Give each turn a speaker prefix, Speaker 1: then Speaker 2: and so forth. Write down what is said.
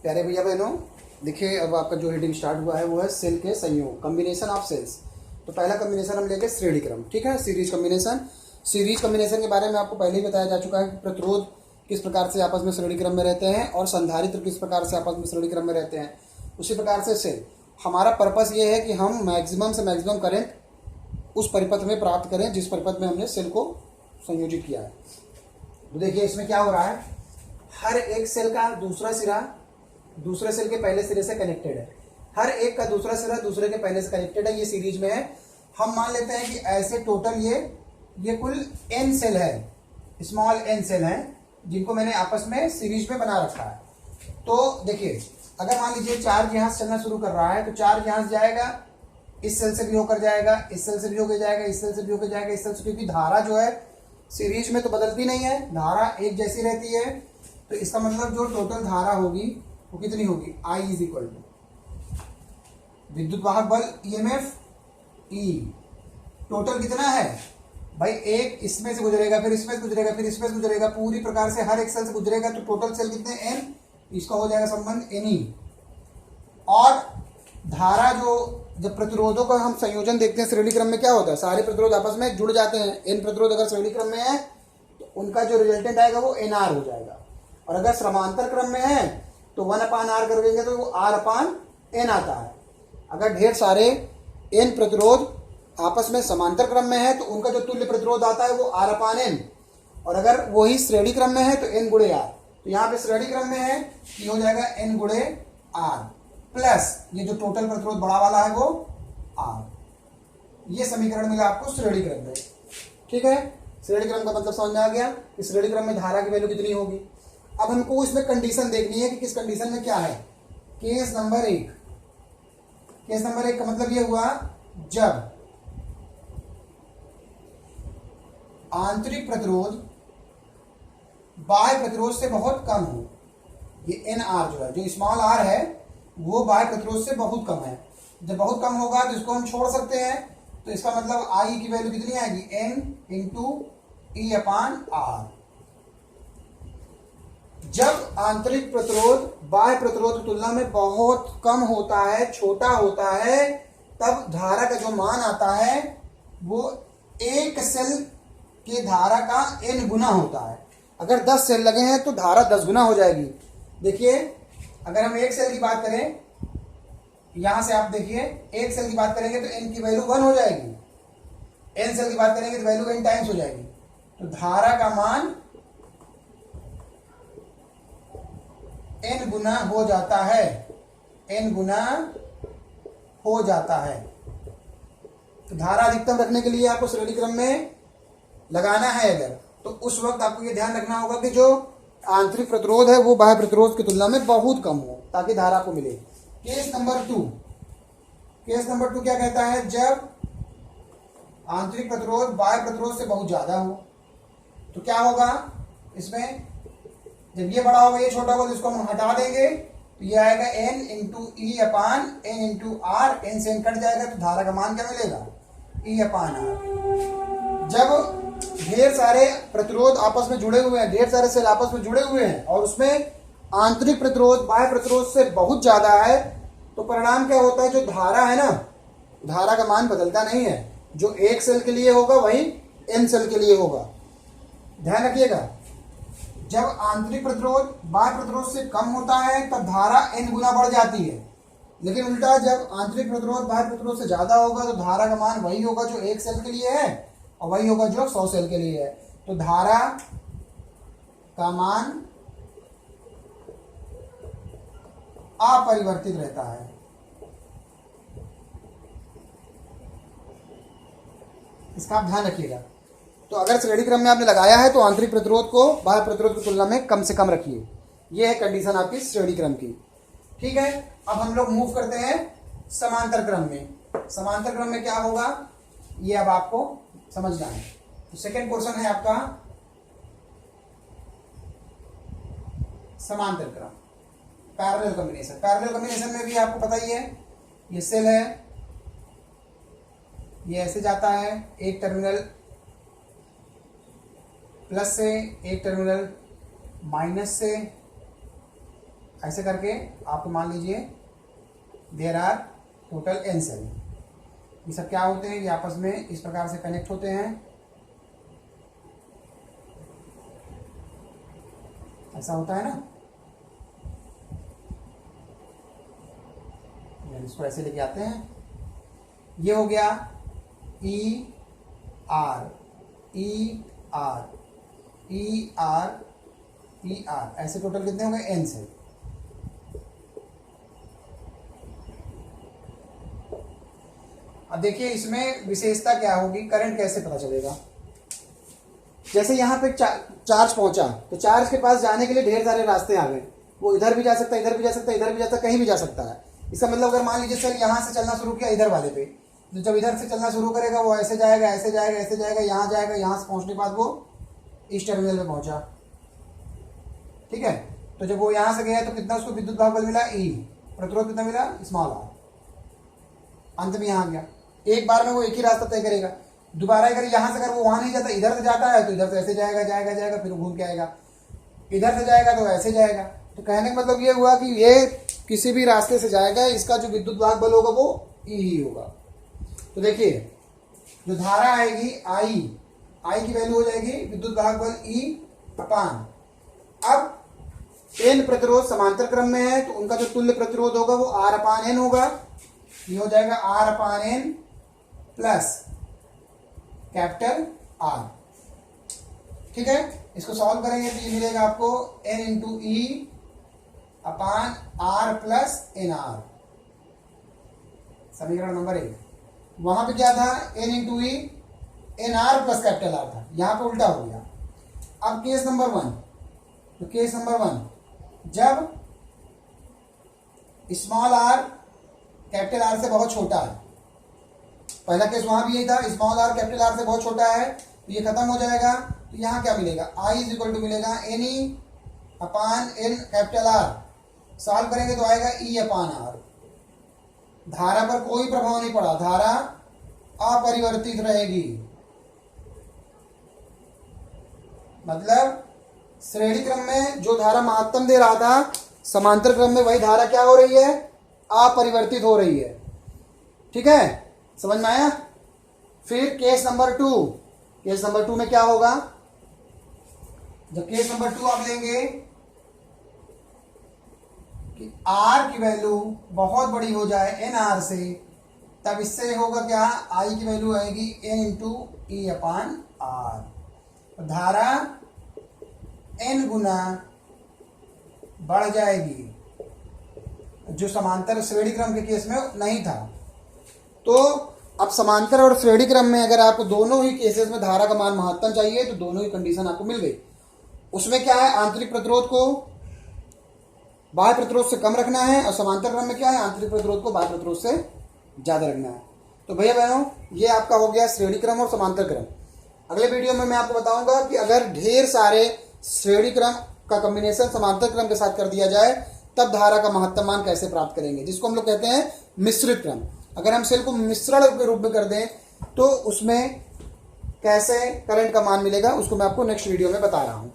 Speaker 1: प्यारे भैया बहनों, देखिए अब आपका जो हेडिंग स्टार्ट हुआ है वो है सेल के संयोग, कॉम्बिनेशन ऑफ सेल्स। तो पहला कॉम्बिनेशन हम लेंगे श्रेणी क्रम, ठीक है, सीरीज कॉम्बिनेशन। सीरीज कॉम्बिनेशन के बारे में आपको पहले ही बताया जा चुका है कि प्रतिरोध किस प्रकार से आपस में श्रेणी क्रम में रहते हैं और संधारित्र किस प्रकार से आपस में श्रेणी क्रम में रहते हैं। उसी प्रकार से सेल, हमारा पर्पस ये है कि हम मैक्सिमम से मैक्सिमम करंट उस परिपथ में प्राप्त करें जिस परिपथ में हमने सेल को संयोजित किया है। तो देखिए इसमें क्या हो रहा है, हर एक सेल का दूसरा सिरा दूसरे सेल के पहले सिरे से कनेक्टेड है। हर एक का दूसरा सिरा दूसरे के पहले से कनेक्टेड है। ये सीरीज में है। हम मान लेते हैं कि ऐसे टोटल ये कुल n सेल है, स्मॉल n सेल है, जिनको मैंने आपस में सीरीज में बना रखा है। तो देखिए अगर मान लीजिए चार्ज यहाँ से चलना शुरू कर रहा है तो चार्ज यहाँ से जाएगा, इस सेल से भी होकर जाएगा, इस सेल से भी होकर जाएगा, इस सेल से भी होकर जाएगा, इस सेल से, क्योंकि धारा जो है सीरीज में तो बदलती नहीं है, धारा एक जैसी रहती है। तो इसका मतलब जो टोटल धारा होगी वो कितनी होगी, I इज इक्वल टू विद्युत वाहक बल EMF E। टोटल कितना है भाई, एक इसमें से गुजरेगा, फिर इसमें से गुजरेगा, फिर इसमें से गुजरेगा, पूरी प्रकार से हर एक सेल से गुजरेगा। तो टोटल सेल कितने n, इसका हो जाएगा संबंध Ne। और धारा जो जब प्रतिरोधों का हम संयोजन देखते हैं श्रेणी क्रम में क्या होता है, सारे प्रतिरोध आपस में जुड़ जाते हैं। n प्रतिरोध अगर श्रेणी क्रम में है तो उनका जो रिजल्टेंट आएगा वो NR हो जाएगा। और अगर समांतर क्रम में है तो 1/R कर देंगे तो वो R/N आता है। अगर ढेर सारे n प्रतिरोध आपस में समांतर क्रम में है तो उनका जो तुल्य प्रतिरोध आता है वो R/N। और अगर वही श्रेणी क्रम में है तो N × R। तो यहाँ पे श्रेणी क्रम में है, ये हो जाएगा N × R प्लस ये जो टोटल प्रतिरोध बड़ा वाला है वो R। ये समीकरण मिला आपको श्रेणी क्रम में, ठीक है। श्रेणी क्रम का मतलब समझ में आ गया कि श्रेणी क्रम में धारा की वैल्यू कितनी होगी। अब हमको इसमें कंडीशन देखनी है कि किस कंडीशन में क्या है। केस नंबर 1, केस नंबर 1 का मतलब ये हुआ जब आंतरिक प्रतिरोध बाह्य प्रतिरोध से बहुत कम हो। ये NR जो है, जो स्मॉल r है, वो बाह्य प्रतिरोध से बहुत कम है। जब बहुत कम होगा तो इसको हम छोड़ सकते हैं। तो इसका मतलब I की वैल्यू कितनी आएगी, N × E/R। जब आंतरिक प्रतिरोध बाह्य प्रतिरोध की तुलना में बहुत कम होता है, छोटा होता है, तब धारा का जो मान आता है वो एक सेल की धारा का n गुना होता है। अगर 10 सेल लगे हैं तो धारा 10 गुना हो जाएगी। देखिए अगर हम एक सेल की बात करें, यहां से आप देखिए एक सेल की बात करेंगे तो n की वैल्यू 1 हो जाएगी, n सेल की बात करेंगे तो वैल्यू n टाइम्स हो जाएगी। तो धारा का मान n गुना हो जाता है, n गुना हो जाता है। तो धारा अधिकतम रखने के लिए आपको श्रेणी क्रम में लगाना है अगर, तो उस वक्त आपको ये ध्यान रखना होगा कि जो आंतरिक प्रतिरोध है वो बाह्य प्रतिरोध की तुलना में बहुत कम हो, ताकि धारा को मिले। केस नंबर 2, केस नंबर 2 क्या कहता है, जब आंतरिक प्रतिरोध बाह्य प्रतिरोध से बहुत ज्यादा हो। तो क्या होगा इसमें, जब ये बड़ा होगा ये छोटा होगा तो इसको हम हटा देंगे तो ये आएगा N × E/N × R। N से N कट जाएगा तो धारा का मान क्या मिलेगा, E/R। जब ढेर सारे प्रतिरोध आपस में जुड़े हुए हैं, ढेर सारे सेल आपस में जुड़े हुए हैं और उसमें आंतरिक प्रतिरोध बाह्य प्रतिरोध से बहुत ज्यादा है, तो परिणाम क्या होता है, जो धारा है ना, धारा का मान बदलता नहीं है। जो एक सेल के लिए होगा वही n सेल के लिए होगा। ध्यान रखिएगा, जब आंतरिक प्रतिरोध बाह्य प्रतिरोध से कम होता है तब धारा n गुना बढ़ जाती है। लेकिन उल्टा जब आंतरिक प्रतिरोध बाह्य प्रतिरोध से ज्यादा होगा तो धारा का मान वही होगा जो एक सेल के लिए है और वही होगा जो 100 सेल के लिए है। तो धारा का मान अपरिवर्तित रहता है। इसका आप ध्यान रखिएगा। तो अगर श्रेणी क्रम में आपने लगाया है तो आंतरिक प्रतिरोध को बाह्य प्रतिरोध की तुलना में कम से कम रखिए। यह है कंडीशन आपकी श्रेणी क्रम की, ठीक है। अब हम लोग मूव करते हैं समांतर क्रम में। समांतर क्रम में क्या होगा ये अब आपको समझना है। तो सेकेंड पोर्शन है आपका समांतर क्रम, पैरेलल कॉम्बिनेशन। पैरेलल कॉम्बिनेशन में भी आपको पता ही है, ये सेल है, ये ऐसे जाता है, एक टर्मिनल प्लस से, एक टर्मिनल माइनस से, ऐसे करके आपको मान लीजिए there are total n cell. ये सब क्या होते हैं, ये आपस में इस प्रकार से कनेक्ट होते हैं, ऐसा होता है ना। इसको ऐसे लेके आते हैं, ये हो गया E R E R E R E R, ऐसे टोटल कितने हो गए, n सेल। अब देखिए इसमें विशेषता क्या होगी, करंट कैसे पता चलेगा। जैसे यहाँ पे चार्ज पहुंचा तो चार्ज के पास जाने के लिए ढेर सारे रास्ते आ गए, वो इधर भी जा सकता है, इधर भी जा सकता है, इधर भी जा सकता है, कहीं भी जा सकता है। इसका मतलब अगर मान लीजिए सेल यहाँ से चलना शुरू किया इधर वाले पे, तो जब इधर से चलना शुरू करेगा वो ऐसे जाएगा, ऐसे जाएगा, ऐसे जाएगा, यहाँ जाएगा, यहाँ से पहुंचने के बाद वो इस टर्मिनल में पहुंचा, ठीक है। तो जब वो यहाँ से गया तो कितना उसको विद्युत भाग बल मिला, ई, प्रतिरोध कितना मिला, स्मॉल आर, अंत में यहाँ गया। एक बार में वो एक ही रास्ता तय करेगा, दोबारा अगर यहाँ से अगर वो वहां नहीं जाता, इधर से जाता है तो इधर से ऐसे जाएगा जाएगा जाएगा, फिर घूम के आएगा, इधर से जाएगा तो ऐसे जाएगा। तो कहने का मतलब ये हुआ कि ये किसी भी रास्ते से जाएगा, इसका जो विद्युत भाग बल होगा वो ई ही होगा। तो देखिए जो धारा आएगी आई की वैल्यू हो जाएगी विद्युत भाग बल ई अपान, अब एन प्रतिरोध समांतर क्रम में है तो उनका जो तुल्य प्रतिरोध होगा वो आर अपान एन होगा। ये हो जाएगा R upon n plus capital R, ठीक है। इसको सॉल्व करेंगे तो ये मिलेगा आपको एन इंटू ई upon R plus n R, समीकरण नंबर 1। वहां पे क्या था, n into e n R plus capital R था, यहां पे उल्टा हो गया। अब केस नंबर 1, तो केस नंबर 1 जब स्मॉल आर कैपिटल आर से बहुत छोटा है, पहला केस वहां भी यही था, स्मॉल आर कैपिटल आर से बहुत छोटा है, तो ये खत्म हो जाएगा। तो यहाँ क्या मिलेगा, आई इज इक्वल टू मिलेगा एन ई अपान एन कैपिटल आर, सॉल्व करेंगे तो आएगा ई अपान आर। धारा पर कोई प्रभाव नहीं पड़ा, धारा अपरिवर्तित रहेगी, मतलब श्रेणी क्रम में जो धारा महत्तम दे रहा था, समांतर क्रम में वही धारा क्या हो रही है, अपरिवर्तित हो रही है, ठीक है, समझ में आया। फिर केस नंबर 2, केस नंबर 2 में क्या होगा, जब केस नंबर 2 आप लेंगे कि आर की वैल्यू बहुत बड़ी हो जाए एन आर से, तब इससे होगा क्या, आई की वैल्यू आएगी एन इंटू ई अपान आर, धारा एन गुना बढ़ जाएगी, जो समांतर श्रेणी क्रम के केस में नहीं था। तो अब समांतर और श्रेणी क्रम में अगर आपको दोनों ही केसेस में धारा का मान महत्तम चाहिए तो दोनों ही कंडीशन आपको मिल गई। उसमें क्या है, आंतरिक प्रतिरोध को बाह्य प्रतिरोध से कम रखना है, और समांतर क्रम में क्या है, आंतरिक प्रतिरोध को बाह्य प्रतिरोध से ज्यादा रखना है। तो भैया बहनों ये आपका हो गया श्रेणी क्रम और समांतर क्रम। अगले वीडियो में मैं आपको बताऊंगा कि अगर ढेर सारे श्रेणी क्रम का कॉम्बिनेशन समांतर क्रम के साथ कर दिया जाए तब धारा का महत्तम मान कैसे प्राप्त करेंगे, जिसको हम लोग कहते हैं मिश्रित क्रम। अगर हम सेल को मिश्रण के रूप में कर दें तो उसमें कैसे करंट का मान मिलेगा, उसको मैं आपको नेक्स्ट वीडियो में बता रहा हूं।